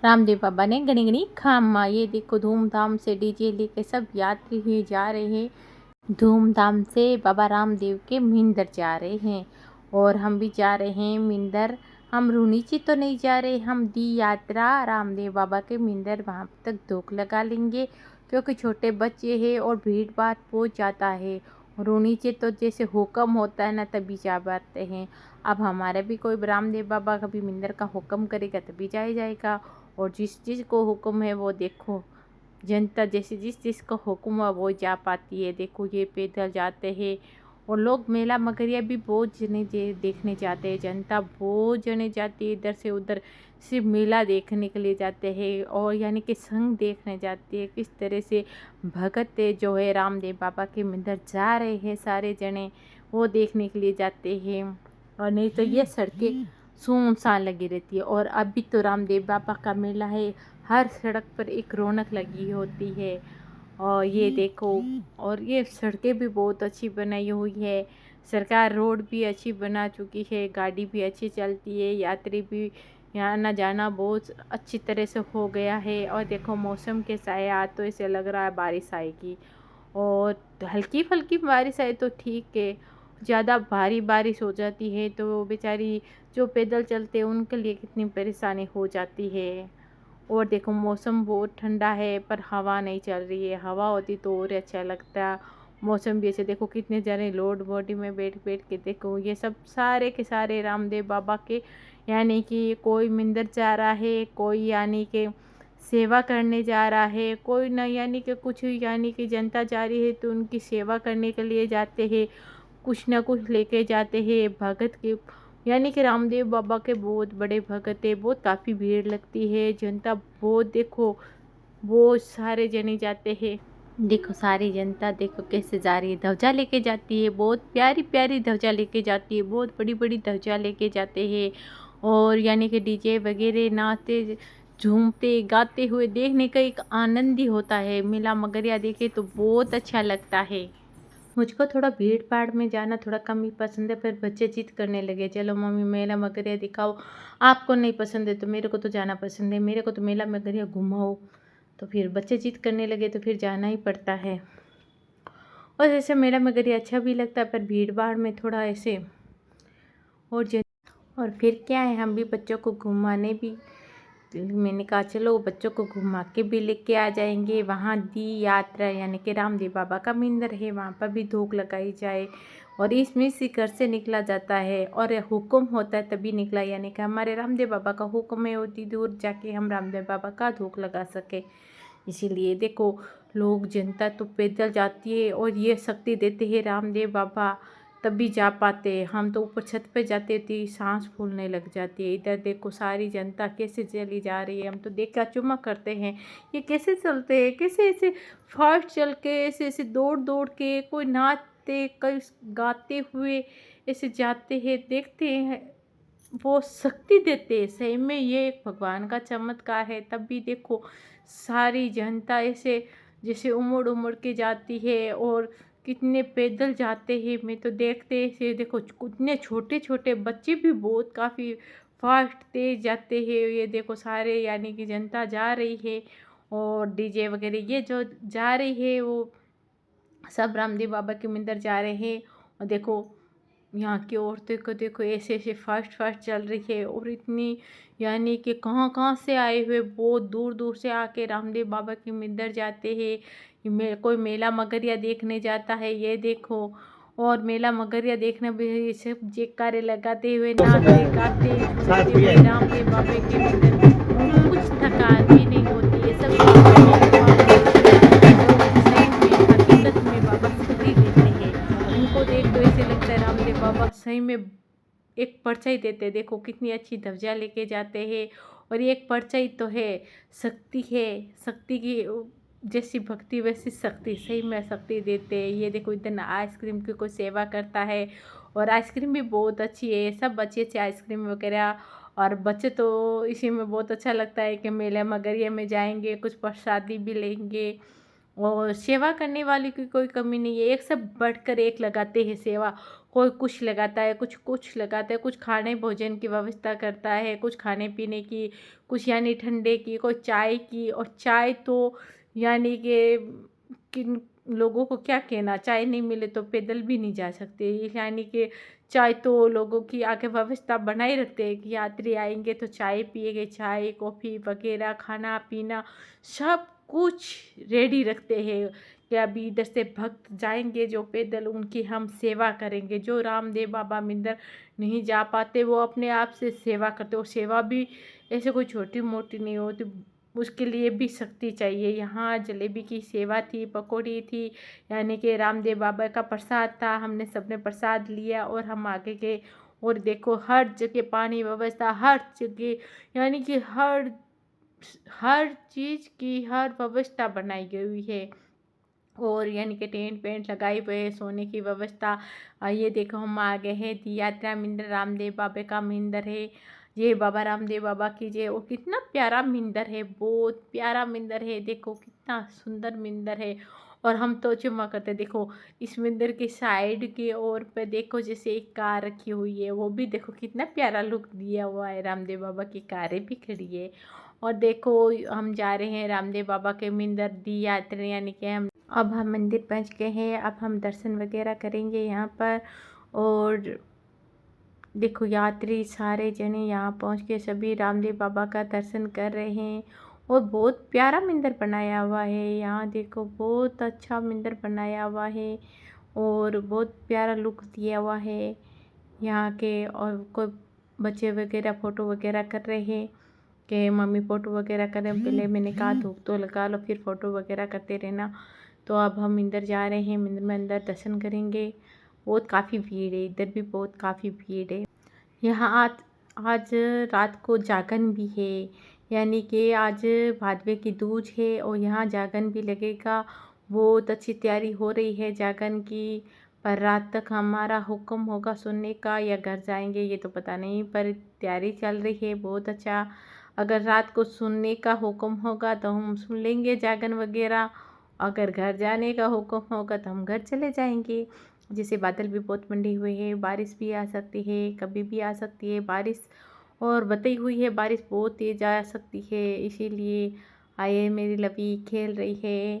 रामदेव बाबा ने गणी गणी खामा। ये देखो धूमधाम से डीजे लेके सब यात्री ही जा रहे हैं। धूमधाम से बाबा रामदेव के मिंदर जा रहे हैं और हम भी जा रहे हैं मिंदर। हम रूनीची तो नहीं जा रहे, हम दी यात्रा रामदेव बाबा के मिंदर वहाँ तक धोख लगा लेंगे, क्योंकि छोटे बच्चे हैं और भीड़ भाड़ पहुँच जाता है। रूनीचे तो जैसे हुक्म होता है ना तभी जा पाते हैं। अब हमारा भी कोई रामदेव बाबा कभी मिंदर का हुक्म करेगा तभी जाया जाएगा। और जिस चीज़ को हुक्म है वो देखो, जनता जैसे जिस चीज़ को हुक्म है वो जा पाती है। देखो ये पैदल जाते हैं और लोग मेला मगरिया भी बहुत जने देखने जाते हैं। जनता बहुत जने जाती है इधर से उधर, सिर्फ मेला देखने के लिए जाते हैं और यानी कि संग देखने जाती है किस तरह से भगत जो है रामदेव बाबा के मंदिर जा रहे हैं सारे जने, वो देखने के लिए जाते हैं। और नहीं तो ये सड़कें सुनसान लगी रहती है। और अभी तो रामदेव बाबा का मेला है, हर सड़क पर एक रौनक लगी होती है। और ये देखो, और ये सड़कें भी बहुत अच्छी बनाई हुई है, सरकार रोड भी अच्छी बना चुकी है, गाड़ी भी अच्छी चलती है, यात्री भी यहाँ आना जाना बहुत अच्छी तरह से हो गया है। और देखो मौसम कैसा है, आज तो ऐसे लग रहा है बारिश आएगी। और हल्की फुल्की बारिश आए तो ठीक है, ज़्यादा भारी बारिश हो जाती है तो बेचारी जो पैदल चलते हैं उनके लिए कितनी परेशानी हो जाती है। और देखो मौसम बहुत ठंडा है पर हवा नहीं चल रही है, हवा होती तो और अच्छा लगता। मौसम भी ऐसे देखो, कितने जने लोड बॉडी में बैठ बैठ के देखो, ये सब सारे के सारे रामदेव बाबा के यानी कि कोई मंदिर जा रहा है, कोई यानी कि सेवा करने जा रहा है, कोई न यानी कि कुछ यानी कि जनता जा रही है तो उनकी सेवा करने के लिए जाते हैं, कुछ ना कुछ लेके जाते हैं भगत के। यानी कि रामदेव बाबा के बहुत बड़े भगत है, बहुत काफ़ी भीड़ लगती है, जनता बहुत देखो बहुत सारे जने जाते हैं। देखो सारी जनता देखो कैसे जा रही है, ध्वजा लेके जाती है, बहुत प्यारी प्यारी ध्वजा लेके जाती है, बहुत बड़ी बड़ी ध्वजा लेके जाते हैं। और यानी कि डीजे वगैरह नाचते झूमते गाते हुए देखने का एक आनंद ही होता है। मेला मगरिया देखे तो बहुत अच्छा लगता है। मुझको थोड़ा भीड़ भाड़ में जाना थोड़ा कम ही पसंद है, पर बच्चे जिद करने लगे, चलो मम्मी मेला मगरिया दिखाओ। आपको नहीं पसंद है तो मेरे को तो जाना पसंद है, मेरे को तो मेला मगरिया घुमाओ। तो फिर बच्चे जिद करने लगे तो फिर जाना ही पड़ता है। और जैसे मेला मगरिया अच्छा भी लगता है पर भीड़ भाड़ में थोड़ा ऐसे और और फिर क्या है, हम भी बच्चों को घुमाने भी, मैंने कहा चलो बच्चों को घुमा के भी लेके आ जाएंगे। वहाँ दी यात्रा यानी कि रामदेव बाबा का मंदिर है, वहाँ पर भी धूप लगाई जाए। और इसमें से घर से निकला जाता है और हुक्म होता है तभी निकला, यानी कि हमारे रामदेव बाबा का हुक्म है उतनी दूर जाके हम रामदेव बाबा का धूप लगा सके। इसीलिए देखो लोग जनता तो पैदल जाती है और ये शक्ति देते हैं रामदेव बाबा, तभी जा पाते हैं। हम तो ऊपर छत पे जाते थे, सांस फूलने लग जाती है। इधर देखो सारी जनता कैसे चली जा रही है, हम तो देख कर चुमा करते हैं, ये कैसे चलते हैं, कैसे ऐसे फास्ट चल के ऐसे ऐसे दौड़ दौड़ के, कोई नाचते कोई गाते हुए ऐसे जाते हैं, देखते हैं वो शक्ति देते हैं। सही में ये एक भगवान का चमत्कार है। तब भी देखो सारी जनता ऐसे जैसे उमड़ उमड़ के जाती है और कितने पैदल जाते हैं। मैं तो देखते ऐसे देखो कितने छोटे छोटे बच्चे भी बहुत काफ़ी फास्ट तेज जाते हैं। ये देखो सारे यानी कि जनता जा रही है और डीजे वगैरह ये जो जा रही है वो सब रामदेव बाबा के मंदिर जा रहे हैं। और देखो यहाँ की औरतें को देखो ऐसे ऐसे फास्ट फास्ट चल रही है और इतनी यानी कि कहाँ कहाँ से आए हुए बहुत दूर दूर से आके रामदेव बाबा के मंदिर जाते हैं। कोई मेला मगरिया देखने जाता है, ये देखो। और मेला मगरिया देखने भी सब जयकारे लगाते हुए नाचते गाते झूमते हुए रामदेव बाबा के मंदिर, उनको कुछ थकान भी नहीं होती है, सब रामदेव बाबा और सही में हकीकत में बाबा शक्ति देते हैं। इनको देख तो ऐसे लगता है रामदेव बाबा सही में एक परछाई देते हैं। देखो कितनी अच्छी ध्वजा लेके जाते हैं और ये एक परछाई तो है, शक्ति है, शक्ति की जैसी भक्ति वैसी शक्ति, सही में शक्ति देते हैं। ये देखो इधर आइसक्रीम की कोई सेवा करता है और आइसक्रीम भी बहुत अच्छी है, सब अच्छी अच्छी आइसक्रीम वगैरह। और बच्चे तो इसी में बहुत अच्छा लगता है कि मेले मगरिया में जाएंगे, कुछ प्रसादी भी लेंगे और सेवा करने वाले की कोई कमी नहीं है, एक सब बढ़कर एक लगाते हैं सेवा। कोई कुछ लगाता है, कुछ लगाता है, कुछ खाने भोजन की व्यवस्था करता है, कुछ खाने पीने की, कुछ यानी ठंडे की, कोई चाय की। और चाय तो यानी कि किन लोगों को क्या कहना, चाय नहीं मिले तो पैदल भी नहीं जा सकते। यानी कि चाय तो लोगों की आगे व्यवस्था बनाए रखते हैं कि यात्री आएंगे तो चाय पिएंगे, चाय कॉफ़ी वगैरह खाना पीना सब कुछ रेडी रखते हैं कि अभी इधर से भक्त जाएंगे जो पैदल, उनकी हम सेवा करेंगे। जो रामदेव बाबा मंदिर नहीं जा पाते वो अपने आप से सेवा करते, और सेवा भी ऐसे कोई छोटी मोटी नहीं होती, उसके लिए भी शक्ति चाहिए। यहाँ जलेबी की सेवा थी, पकौड़ी थी, यानी कि रामदेव बाबा का प्रसाद था। हमने सबने प्रसाद लिया और हम आगे गए। और देखो हर जगह पानी व्यवस्था, हर जगह यानी कि हर चीज़ की हर व्यवस्था बनाई गई हुई है। और यानी कि टेंट वेंट लगाए हुए हैं, सोने की व्यवस्था। ये देखो हम आ गए हैं यात्रा मंदिर, रामदेव बाबा का मंदिर है ये। बाबा रामदेव बाबा की जय। और कितना प्यारा मंदिर है, बहुत प्यारा मंदिर है, देखो कितना सुंदर मंदिर है। और हम तो चुम्मा करते, देखो इस मंदिर की साइड की ओर पे देखो जैसे एक कार रखी हुई है, वो भी देखो कितना प्यारा लुक दिया हुआ है। रामदेव बाबा की कारें भी खड़ी है। और देखो हम जा रहे हैं रामदेव बाबा के मंदिर दी यात्रा, यानी कि अब हम मंदिर पहुंच गए हैं। अब हम दर्शन वगैरह करेंगे यहाँ पर। और देखो यात्री सारे जने यहाँ पहुँच के सभी रामदेव बाबा का दर्शन कर रहे हैं। और बहुत प्यारा मंदिर बनाया हुआ है, यहाँ देखो बहुत अच्छा मंदिर बनाया हुआ है और बहुत प्यारा लुक दिया हुआ है यहाँ के। और कोई बच्चे वगैरह फ़ोटो वगैरह कर रहे हैं कि मम्मी फ़ोटो वगैरह करें। पहले मैंने कहा धूप तो लगा लो फिर फ़ोटो वगैरह करते रहना। तो अब हम मंदिर जा रहे हैं, मंदिर में अंदर दर्शन करेंगे। बहुत काफ़ी भीड़ है, इधर भी बहुत काफ़ी भीड़ है। यहाँ आज रात को जागरण भी है, यानी कि आज भादवे की दूज है और यहाँ जागरण भी लगेगा। बहुत अच्छी तैयारी हो रही है जागरण की। पर रात तक हमारा हुक्म होगा सुनने का या घर जाएंगे ये तो पता नहीं, पर तैयारी चल रही है बहुत अच्छा। अगर रात को सुनने का हुक्म होगा तो हम सुन लेंगे जागरण वगैरह, अगर घर जाने का हुक्म होगा तो हम घर चले जाएंगे। जैसे बादल भी बहुत मंडे हुए हैं, बारिश भी आ सकती है, कभी भी आ सकती है बारिश। और बताई हुई है बारिश बहुत तेज़ आ सकती है, इसीलिए आए मेरी लवी खेल रही है।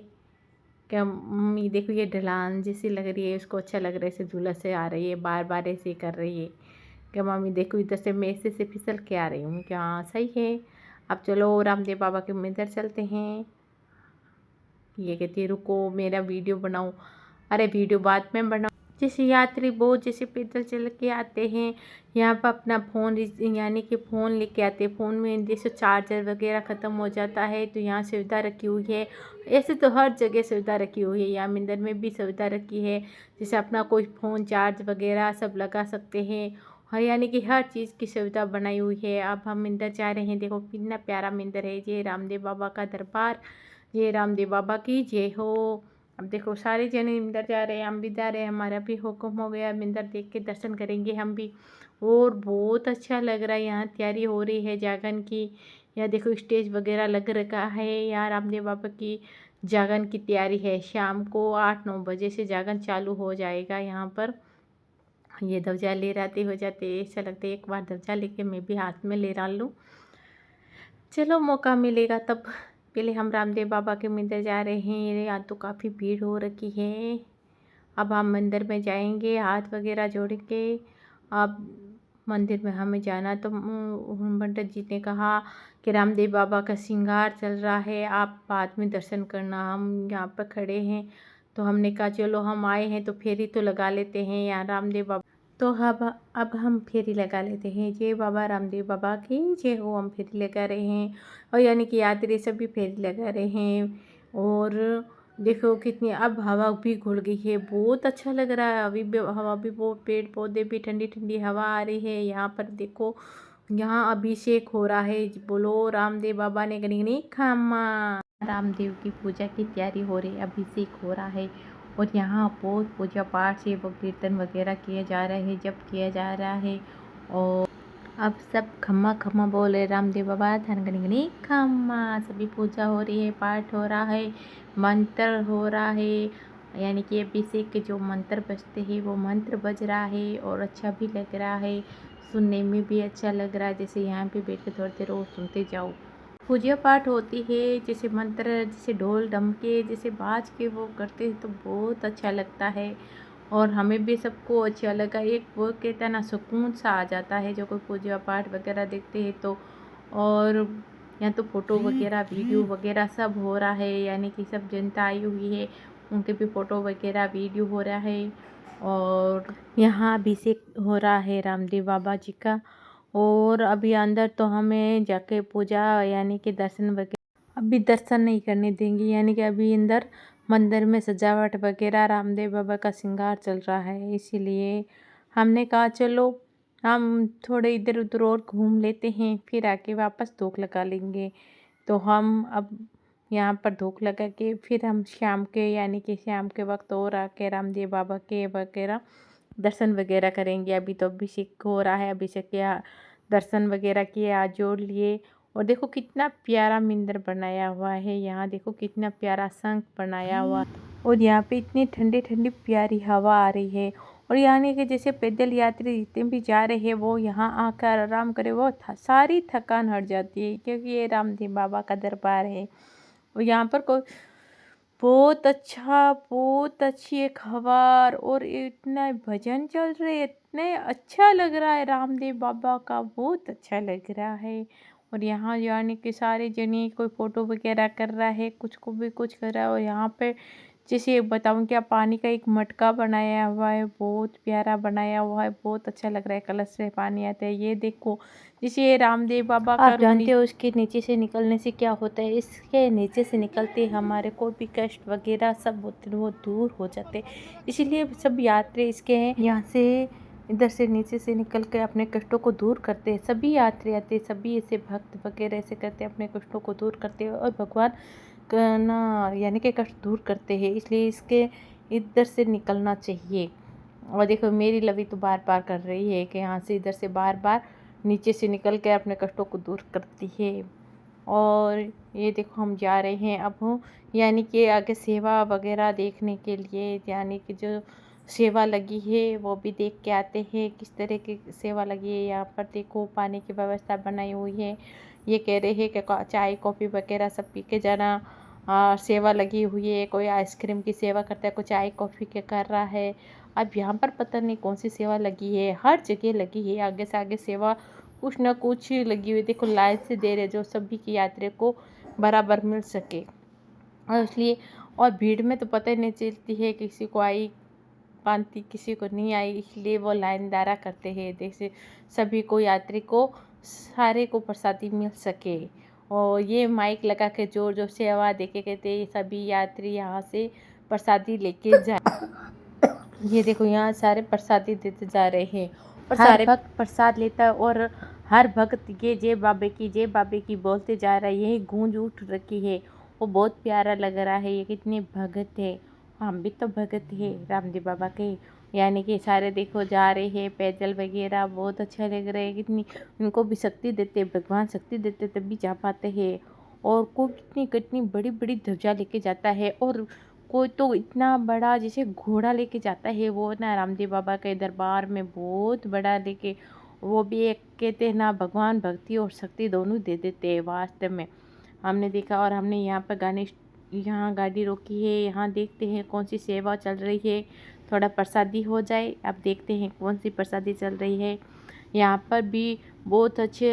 क्या मम्मी देखो ये ढलान जैसी लग रही है, उसको अच्छा लग रहा है, ऐसे झूला से आ रही है, बार बार ऐसे कर रही है। क्या मम्मी देखो इधर से मैं ऐसे से फिसल के आ रही हूँ, क्या हाँ सही है। अब चलो रामदेव बाबा के मंदिर चलते हैं। ये कहती है रुको मेरा वीडियो बनाओ, अरे वीडियो बाद में बनाओ। जैसे यात्री बहुत जैसे पैदल चल के आते हैं यहाँ पर अपना फ़ोन यानी कि फ़ोन लेके आते हैं। फ़ोन में जैसे चार्जर वगैरह ख़त्म हो जाता है तो यहाँ सुविधा रखी हुई है। ऐसे तो हर जगह सुविधा रखी हुई है, यहाँ मंदिर में भी सुविधा रखी है। जैसे अपना कोई फ़ोन चार्ज वगैरह सब लगा सकते हैं। हाँ यानी कि हर चीज़ की सुविधा बनाई हुई है। अब हम मंदिर जा रहे हैं, देखो कितना प्यारा मंदिर है। ये रामदेव बाबा का दरबार, ये रामदेव बाबा की जय हो। अब देखो सारे जने मंदिर जा रहे हैं, हम भी जा रहे हैं, हमारा भी हुक्म हो गया, मंदिर देख के दर्शन करेंगे हम भी। और बहुत अच्छा लग रहा है, यहाँ तैयारी हो रही है जागरण की। यहाँ देखो स्टेज वगैरह लग रखा है, यहाँ रामदेव बाबा की जागरण की तैयारी है। शाम को 8-9 बजे से जागरण चालू हो जाएगा यहाँ पर। ये ध्वजा लहराते हो जाते, ऐसा लगता है एक बार ध्वजा लेके मैं भी हाथ में लहरा लूँ। चलो मौका मिलेगा तब। पहले हम रामदेव बाबा के मंदिर जा रहे हैं, यहाँ तो काफ़ी भीड़ हो रखी है। अब हम मंदिर में जाएंगे, हाथ वगैरह जोड़ के। अब मंदिर में हमें जाना तो पंडित जी ने कहा कि रामदेव बाबा का श्रृंगार चल रहा है, आप बाद में दर्शन करना। हम यहाँ पर खड़े हैं तो हमने कहा चलो हम आए हैं तो फेरी तो लगा लेते हैं यहाँ रामदेव बाबा। तो अब हम फेरी लगा लेते हैं। जय बाबा रामदेव बाबा की जय हो। हम फेरी लगा रहे हैं और यानी कि यात्री सभी फेरी लगा रहे हैं। और देखो कितनी अब हवा भी घुल गई है, बहुत अच्छा लग रहा है। अभी भी हवा भी बहुत, पेड़ पौधे भी, ठंडी ठंडी हवा आ रही है। यहाँ पर देखो यहाँ अभिषेक हो रहा है, बोलो रामदेव बाबा ने गनी खामा। रामदेव की पूजा की तैयारी हो रही है, अभिषेक हो रहा है। और यहाँ बहुत पूजा पाठ से वो कीर्तन वगैरह किया जा रहा है, जब किया जा रहा है। और अब सब खम्मा खम्मा बोले रामदेव बाबा धनगणिगणी खम्मा। सभी पूजा हो रही है, पाठ हो रहा है, मंत्र हो रहा है, यानी कि अभिषेक के जो मंत्र बजते हैं वो मंत्र बज रहा है और अच्छा भी लग रहा है, सुनने में भी अच्छा लग रहा है। जैसे यहाँ पे बैठ के थोड़ी देर और सुनते जाओ। पूजा पाठ होती है, जैसे मंत्र, जैसे ढोल ढमके, जैसे बाज के वो करते हैं तो बहुत अच्छा लगता है और हमें भी सबको अच्छा लगा। एक वो कहते हैं ना, सुकून सा आ जाता है जो कोई पूजा पाठ वगैरह देखते हैं तो। और यहाँ तो फ़ोटो वगैरह वीडियो वगैरह सब हो रहा है, यानी कि सब जनता आई हुई है, उनके भी फ़ोटो वगैरह वीडियो हो रहा है। और यहाँ अभिषेक हो रहा है रामदेव बाबा जी का। और अभी अंदर तो हमें जाके पूजा यानी कि दर्शन वगैरह अभी दर्शन नहीं करने देंगे, यानी कि अभी अंदर मंदिर में सजावट वगैरह रामदेव बाबा का श्रृंगार चल रहा है, इसीलिए हमने कहा चलो हम थोड़े इधर उधर और घूम लेते हैं, फिर आके वापस धूप लगा लेंगे। तो हम अब यहाँ पर धूप लगा के फिर हम शाम के यानी कि शाम के वक्त और आके रामदेव बाबा के वगैरह दर्शन वगैरह करेंगे। अभी तो अभिषेक हो रहा है, अभिषेक के दर्शन वगैरह किए, हाथ जोड़ लिए। और देखो कितना प्यारा मंदिर बनाया हुआ है, यहाँ देखो कितना प्यारा शंख बनाया हुआ, और यहाँ पे इतनी ठंडी ठंडी प्यारी हवा आ रही है। और यानी कि जैसे पैदल यात्री जितने भी जा रहे हैं वो यहाँ आकर आराम करे, वो सारी थकान हट जाती है, क्योंकि ये रामदेव बाबा का दरबार है। और यहाँ पर कोई बहुत अच्छी एक हवा और इतना भजन चल रहे, इतने अच्छा लग रहा है, रामदेव बाबा का बहुत अच्छा लग रहा है। और यहाँ यानी कि सारे जने कोई फ़ोटो वगैरह कर रहा है, कुछ को भी कुछ कर रहा है। और यहाँ पे जैसे बताऊँ क्या, पानी का एक मटका बनाया हुआ है, बहुत प्यारा बनाया हुआ है, बहुत अच्छा लग रहा है, कलश से पानी आता है। ये देखो जैसे ये रामदेव बाबा का, आप जानते हो उसके नीचे से निकलने से क्या होता है, इसके नीचे से निकलते हमारे कोई भी कष्ट वगैरह सब होते वो दूर हो जाते, इसीलिए सब यात्री इसके यहाँ से इधर से नीचे से निकल के अपने कष्टों को दूर करते हैं। सभी यात्री आते, सभी ऐसे भक्त वगैरह ऐसे करते, अपने कष्टों को दूर करते हैं और भगवान ना यानी कि कष्ट दूर करते हैं, इसलिए इसके इधर से निकलना चाहिए। और देखो मेरी लवी तो बार बार कर रही है कि यहाँ से इधर से बार बार नीचे से निकल के अपने कष्टों को दूर करती है। और ये देखो हम जा रहे हैं अब, यानी कि आगे सेवा वगैरह देखने के लिए, यानी कि जो सेवा लगी है वो भी देख के आते हैं, किस तरह की सेवा लगी है। यहाँ पर देखो पानी की व्यवस्था बनाई हुई है, ये कह रहे हैं कि चाय कॉफ़ी वगैरह सब पी के जाना। सेवा लगी हुई है, कोई आइसक्रीम की सेवा करता है, कोई चाय कॉफ़ी के कर रहा है। अब यहाँ पर पता नहीं कौन सी सेवा लगी है, हर जगह लगी है, आगे से आगे सेवा कुछ ना कुछ लगी हुई। देखो लाइन से दे रहे जो सभी की यात्री को बराबर मिल सके, और इसलिए और भीड़ में तो पता ही नहीं चलती है किसी को आई पांति किसी को नहीं आई, इसलिए वो लाइनदारा करते हैं, जैसे सभी को यात्री को सारे को प्रसादी मिल सके। और ये माइक लगा के जोर जोर से आवाज़ देके कहते हैं सभी यात्री यहाँ से प्रसादी लेके जाए। ये देखो यहाँ सारे प्रसादी देते जा रहे हैं और सारे भक्त प्रसाद लेता है, और हर भक्त ये जय बाबे की बोलते जा रहा है, यही गूंज उठ रखी है। वो बहुत प्यारा लग रहा है, ये कितने भगत है, हम भी तो भगत है रामदेव बाबा के, यानी कि सारे देखो जा रहे हैं पैदल वगैरह, बहुत अच्छा लग रहा है। कितनी उनको भी शक्ति देते, भगवान शक्ति देते तभी जा पाते हैं। और कोई कितनी कितनी बड़ी बड़ी ध्वजा लेके जाता है, और कोई तो इतना बड़ा जैसे घोड़ा लेके जाता है, वो ना रामदेव बाबा के दरबार में बहुत बड़ा लेके, वो भी एक कहते हैं ना भगवान भक्ति और शक्ति दोनों दे देते हैं वास्तव में, हमने देखा। और हमने यहाँ पर यहाँ गाड़ी रोकी है, यहाँ देखते हैं कौन सी सेवा चल रही है, थोड़ा प्रसादी हो जाए। अब देखते हैं कौन सी प्रसादी चल रही है। यहाँ पर भी बहुत अच्छे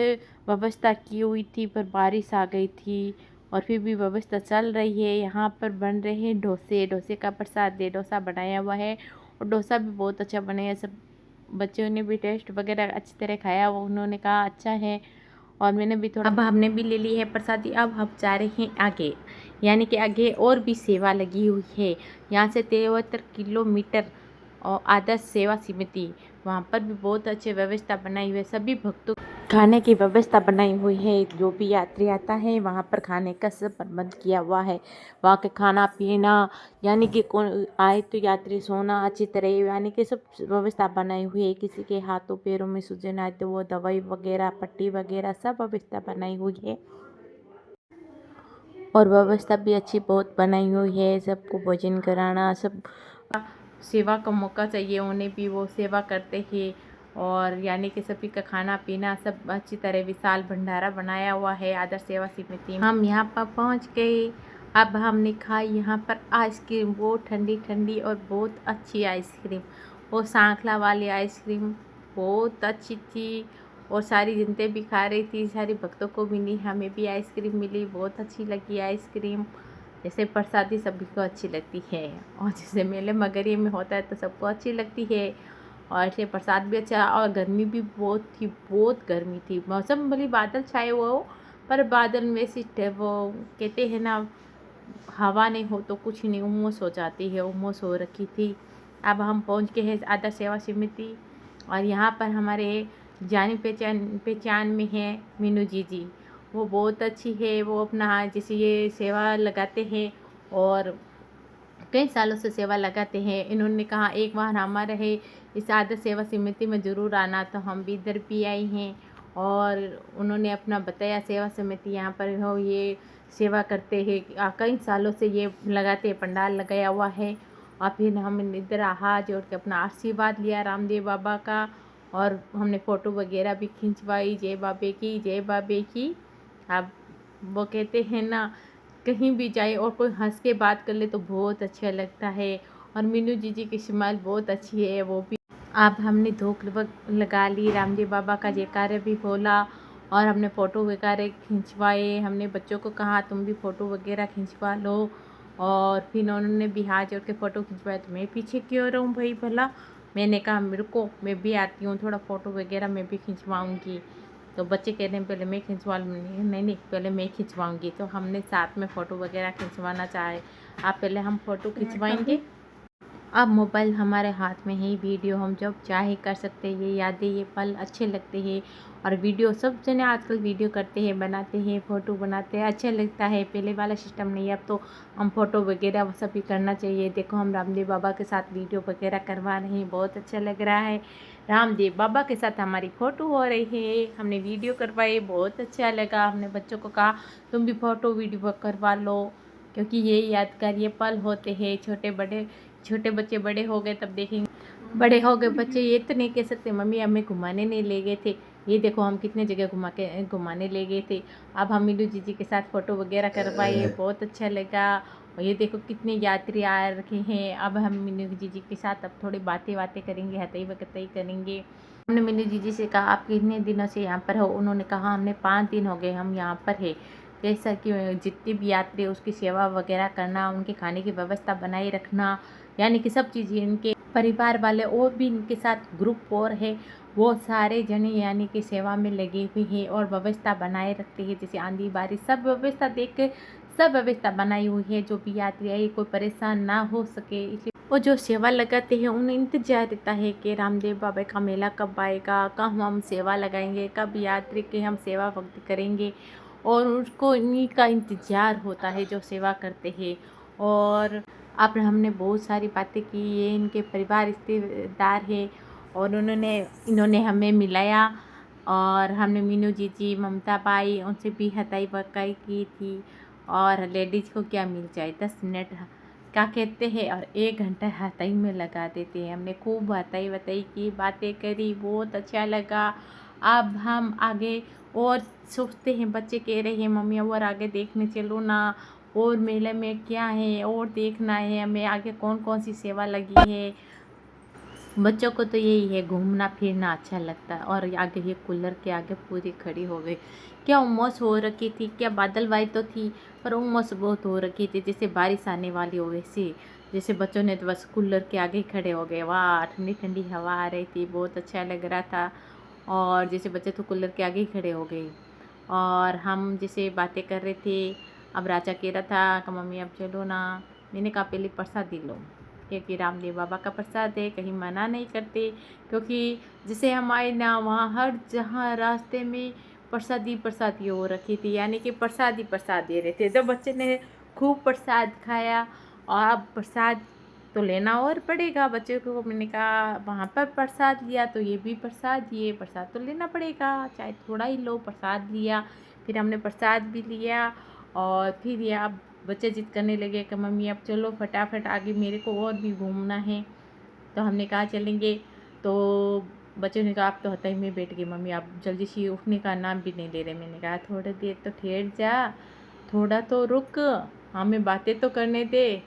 व्यवस्था की हुई थी, पर बारिश आ गई थी, और फिर भी व्यवस्था चल रही है। यहाँ पर बन रहे हैं डोसे का प्रसाद है, डोसा बनाया हुआ है, और डोसा भी बहुत अच्छा बनाया। सब बच्चों ने भी टेस्ट वगैरह अच्छी तरह खाया, वो उन्होंने कहा अच्छा है, और मैंने भी थोड़ा, अब हमने भी ले ली है प्रसादी। अब हम जा रहे हैं आगे, यानी कि आगे और भी सेवा लगी हुई है। यहाँ से 73 किलोमीटर और आदर्श सेवा समिति, वहाँ पर भी बहुत अच्छी व्यवस्था बनाई हुई है। सभी भक्तों खाने की व्यवस्था बनाई हुई है। जो भी यात्री आता है वहाँ पर खाने का सब प्रबंध किया हुआ है। वहाँ के खाना पीना यानी कि कौन आए तो यात्री सोना अच्छी तरह यानी कि सब व्यवस्था बनाई हुई है। किसी के हाथों पैरों में सूजन आए तो वो दवाई वगैरह पट्टी वगैरह सब व्यवस्था बनाई हुई है और व्यवस्था भी अच्छी बहुत बनाई हुई है। सबको भोजन कराना सब सेवा का मौका चाहिए उन्हें भी वो सेवा करते हैं और यानी कि सभी का खाना पीना सब अच्छी तरह विशाल भंडारा बनाया हुआ है आदर्श सेवा समिति। हम यहाँ पर पहुँच गए। अब हमने खाई यहाँ पर आइसक्रीम, बहुत ठंडी ठंडी और बहुत अच्छी आइसक्रीम। वो सांखला वाली आइसक्रीम बहुत अच्छी थी और सारी जनता भी खा रही थी, सारे भक्तों को मिली, हमें भी आइसक्रीम मिली, बहुत अच्छी लगी आइसक्रीम। जैसे प्रसादी सभी को अच्छी लगती है और जैसे मेले मगरिये में होता है तो सबको अच्छी लगती है और ऐसे प्रसाद भी अच्छा। और गर्मी भी बहुत थी, बहुत गर्मी थी। मौसम भले बादल छाए हुए हो पर बादल में से वो कहते हैं ना हवा नहीं हो तो कुछ नहीं, उमस हो जाती है, उमस हो रखी थी। अब हम पहुंच गए हैं आदर्श सेवा समिति और यहाँ पर हमारे जानी पहचान में है मीनू जी। वो बहुत अच्छी है। वो अपना जैसे ये सेवा लगाते हैं और कई सालों से सेवा लगाते हैं। इन्होंने कहा एक बार हमारा है इस आदर्श सेवा समिति में ज़रूर आना, तो हम भी इधर भी आई हैं और उन्होंने अपना बताया सेवा समिति यहाँ पर हो ये सेवा करते हैं। कई सालों से ये लगाते हैं, पंडाल लगाया हुआ है। और फिर हम इधर हाथ जोड़ के अपना आशीर्वाद लिया रामदेव बाबा का और हमने फ़ोटो वगैरह भी खिंचवाई। जय बाबे की, जय बाबे की। अब वो कहते हैं ना कहीं भी जाए और कोई हंस के बात कर ले तो बहुत अच्छा लगता है और मीनू जी की स्माइल बहुत अच्छी है वो भी। अब हमने धूप लगा ली, रामदेव बाबा का जयकारा भी बोला और हमने फ़ोटो वगैरह खिंचवाए। हमने बच्चों को कहा तुम भी फ़ोटो वगैरह खिंचवा लो और फिर उन्होंने भी हाथ जोड़ के फ़ोटो खिंचवाया। तो मैं पीछे क्यों रहूँ भाई भला, मैंने कहा मेरे को मैं भी आती हूँ, थोड़ा फ़ोटो वगैरह मैं भी खिंचवाऊँगी। तो बच्चे कह रहे हैं पहले मैं खिंचवा लूँगी, नहीं पहले मैं खिंचवाऊँगी। तो हमने साथ में फ़ोटो वगैरह खिंचवाना चाहे। आप पहले हम फ़ोटो खिंचवाएंगे। अब मोबाइल हमारे हाथ में ही, वीडियो हम जब चाहे कर सकते हैं। ये यादें ये पल अच्छे लगते हैं और वीडियो सब जने आजकल वीडियो करते हैं, बनाते हैं, फ़ोटो बनाते हैं, अच्छा लगता है। पहले वाला सिस्टम नहीं है, अब तो हम फ़ोटो वगैरह वो सभी करना चाहिए। देखो हम रामदेव बाबा के साथ वीडियो वगैरह करवा रहे हैं, बहुत अच्छा लग रहा है। रामदेव बाबा के साथ हमारी फ़ोटो हो रही है, हमने वीडियो करवाई, बहुत अच्छा लगा। हमने बच्चों को कहा तुम भी फ़ोटो वीडियो करवा लो क्योंकि ये यादगार ये पल होते हैं। छोटे बच्चे बड़े हो गए तब देखेंगे, बड़े हो गए बच्चे ये तो नहीं कह सकते मम्मी हमें घुमाने नहीं ले गए थे। ये देखो हम कितने जगह घुमाने ले गए थे। अब हम मीनू जी के साथ फ़ोटो वगैरह करवाए, बहुत अच्छा लगा। और ये देखो कितने यात्री आ रखे हैं। अब हम मीनू जी के साथ अब थोड़ी बातें करेंगे, हतई वकतई करेंगे। हमने मीनू जी से कहा आप कितने दिनों से यहाँ पर हो। उन्होंने कहा हमने 5 दिन हो गए हम यहाँ पर है। जैसा कि जितने भी यात्री उसकी सेवा वगैरह करना, उनके खाने की व्यवस्था बनाए रखना, यानी कि सब चीज़ें इनके परिवार वाले और भी इनके साथ ग्रुप और है वो सारे जने यानी कि सेवा में लगे हुए हैं और व्यवस्था बनाए रखते हैं। जैसे आंधी बारिश सब व्यवस्था देख के सब व्यवस्था बनाई हुई है, जो भी यात्री आए कोई परेशान ना हो सके। इसलिए वो जो सेवा लगाते हैं उन्हें इंतजार रहता है कि रामदेव बाबा का मेला कब आएगा, कब हम सेवा लगाएंगे, कब यात्री की हम सेवा भक्ति करेंगे और उसको इन्हीं का इंतज़ार होता है जो सेवा करते हैं। और अब हमने बहुत सारी बातें की, ये इनके परिवार रिश्तेदार है और इन्होंने हमें मिलाया और हमने मीनू जी ममता पाई, उनसे भी हताई बकाई की थी। और लेडीज़ को क्या मिल जाए 10 मिनट क्या कहते हैं और 1 घंटा हताई में लगा देते हैं। हमने खूब हताई वताई की, बातें करी, बहुत अच्छा लगा। अब हम आगे और सोचते हैं, बच्चे कह रहे हैं मम्मी और आगे देखने चलो ना, और मेले में क्या है और देखना है हमें, आगे कौन कौन सी सेवा लगी है। बच्चों को तो यही है घूमना फिरना अच्छा लगता है। और आगे ये कूलर के आगे पूरी खड़ी हो गई। क्या उमस हो रखी थी, क्या बादलवाई तो थी पर उमस बहुत हो रखी थी, जैसे बारिश आने वाली हो वैसी। जैसे बच्चों ने तो बस कूलर के आगे ही खड़े हो गए, वाह ठंडी ठंडी हवा आ रही थी, बहुत अच्छा लग रहा था। और जैसे बच्चे तो कूलर के आगे ही खड़े हो गए और हम जैसे बातें कर रहे थे। अब राजा कह रहा था कि मम्मी अब चलो ना। मैंने कहा पहले प्रसादी लो। क्योंकि रामदेव बाबा का प्रसाद है, कहीं मना नहीं करते। क्योंकि जैसे हम आए ना, वहाँ हर जहाँ रास्ते में प्रसादी प्रसादी हो रखी थी, यानी कि प्रसाद ही प्रसाद दे रहे थे। तो बच्चे ने खूब प्रसाद खाया। और अब प्रसाद तो लेना और पड़ेगा बच्चे को। मैंने कहा वहाँ पर प्रसाद लिया तो ये भी प्रसाद, ये प्रसाद तो लेना पड़ेगा, चाहे थोड़ा ही लो। प्रसाद लिया, फिर हमने प्रसाद भी लिया। और फिर ये अब बच्चे जिद करने लगे कि मम्मी अब चलो फटाफट आगे, मेरे को और भी घूमना है। तो हमने कहा चलेंगे। तो बच्चों ने कहा आप तो हताई में बैठ गई मम्मी, आप जल्दी से उठने का नाम भी नहीं ले रहे। मैंने कहा थोड़ी देर तो ठहर जा, थोड़ा तो रुक, हमें बातें तो करने दे,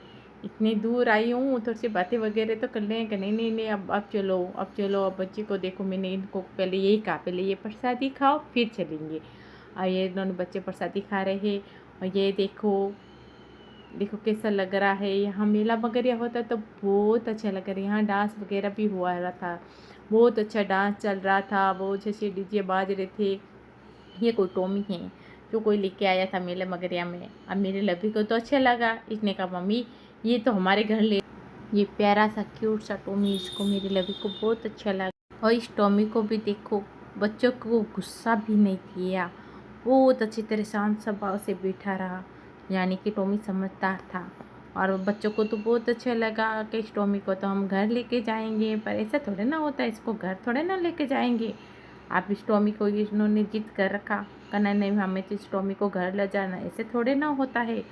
इतनी दूर आई हूँ, थोड़ी सी बातें वगैरह तो कर लें। कि नहीं नहीं नहीं, अब चलो अब चलो। अब बच्चे को देखो, मैंने इनको पहले यही कहा, पहले ये प्रसादी खाओ फिर चलेंगे। और ये दोनों बच्चे प्रसादी खा रहे हैं। और ये देखो देखो कैसा लग रहा है। यहाँ मेला वगैरह होता तो बहुत अच्छा लग रहा है। यहाँ डांस वगैरह भी हुआ रहा था, बहुत अच्छा डांस चल रहा था, बहुत अच्छे डीजे बाज रहे थे। ये कोई टॉमी है जो कोई लेके आया था मेले मगरिया में। अब मेरे लभी को तो अच्छा लगा, इसने कहा मम्मी ये तो हमारे घर ले। ये प्यारा सा क्यूट सा टॉमी, इसको मेरे लभी को बहुत अच्छा लगा। और इस टॉमी को भी देखो, बच्चों को गुस्सा भी नहीं किया, बहुत अच्छी तरह शांत स्वभाव से बैठा रहा, यानी कि टॉमी समझदार था। और बच्चों को तो बहुत अच्छा लगा कि इस टॉमी को तो हम घर लेके जाएंगे। पर ऐसा थोड़े ना होता है, इसको घर थोड़े ना लेके जाएंगे। आप इस टॉमी को, इन्होंने जिद कर रखा, कहना नहीं हमें तो इस टॉमी को घर ले जाना, ऐसे थोड़े ना होता है।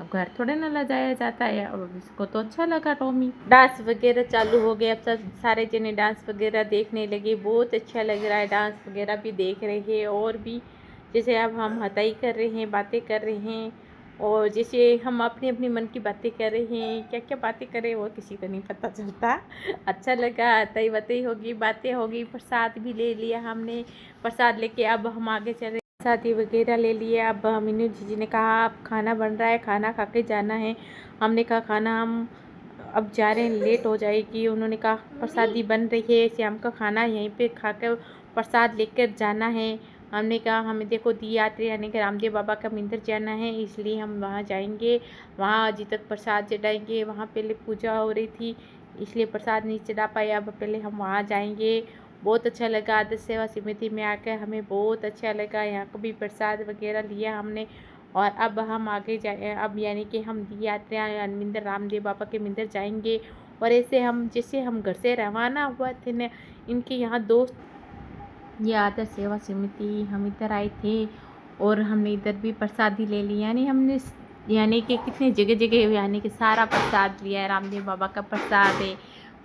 अब घर थोड़े ना ले जाया जाता है। अब इसको तो अच्छा लगा टॉमी। डांस वगैरह चालू हो गया, अब सब सारे जने डांस वगैरह देखने लगे, बहुत अच्छा लग रहा है। डांस वगैरह भी देख रहे हैं। और भी जैसे अब हम हताई कर रहे हैं, बातें कर रहे हैं, और जैसे हम अपनी अपनी मन की बातें कर रहे हैं, क्या क्या बातें करें वो किसी को नहीं पता चलता। अच्छा लगा, हताई वताई होगी, बातें होगी। प्रसाद भी ले लिया हमने, प्रसाद लेके अब हम आगे चले। प्रसादी वगैरह ले लिया। अब मीनू जीजी ने कहा अब खाना बन रहा है, खाना खा के जाना है। हमने कहा खाना हम अब जा रहे हैं, लेट हो जाएगी। उन्होंने कहा प्रसादी बन रही है, शाम का खाना यहीं पे खा कर प्रसाद लेकर जाना है। हमने कहा हमें देखो दी यात्री यानी कि रामदेव बाबा का मंदिर जाना है, इसलिए हम वहाँ जाएंगे। वहाँ अजी तक प्रसाद चढ़ाएंगे, वहाँ पहले पूजा हो रही थी इसलिए प्रसाद नहीं चढ़ा पाए। अब पहले हम वहाँ जाएंगे। बहुत अच्छा लगा, आदर्श सेवा समिति में आकर हमें बहुत अच्छा लगा। यहाँ को भी प्रसाद वगैरह लिया हमने। और अब हम आगे जाए, अब यानी कि हम दी यात्रा मंदिर रामदेव बाबा के मंदिर जाएंगे। और ऐसे हम जैसे हम घर से रवाना हुआ थे न, इनके यहाँ दोस्त, ये आदर्श सेवा समिति, हम इधर आए थे और हमने इधर भी प्रसादी ले ली। यानी हमने यानी कि कितने जगह जगह यानी कि सारा प्रसाद लिया है। रामदेव बाबा का प्रसाद है,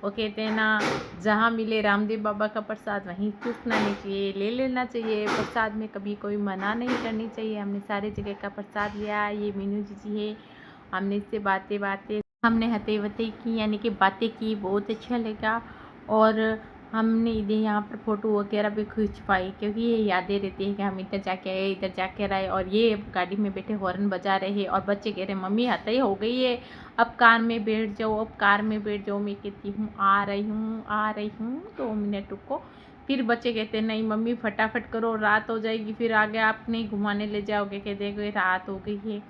वो कहते हैं ना जहाँ मिले रामदेव बाबा का प्रसाद वहीं चूकना नहीं चाहिए, ले लेना चाहिए। प्रसाद में कभी कोई मना नहीं करनी चाहिए। हमने सारे जगह का प्रसाद लिया। ये मीनू जी है, हमने इससे बातें हमने हते वते की, यानी कि बातें की, बहुत अच्छा लगा। और हमने इधर यहाँ पर फ़ोटो वगैरह भी खींच पाई, क्योंकि ये यादें रहती है कि हम इधर जाके आए, इधर जाके आए। और ये गाड़ी में बैठे हॉर्न बजा रहे हैं और बच्चे कह रहे मम्मी हताई हो गई है, अब कार में बैठ जाओ, अब कार में बैठ जाओ। मैं कहती हूँ आ रही हूँ आ रही हूँ, 2 मिनट रुको। फिर बच्चे कहते हैं नहीं मम्मी फटाफट करो, रात हो जाएगी, फिर आगे आप नहीं घुमाने ले जाओगे, कहते हैं रात हो गई है।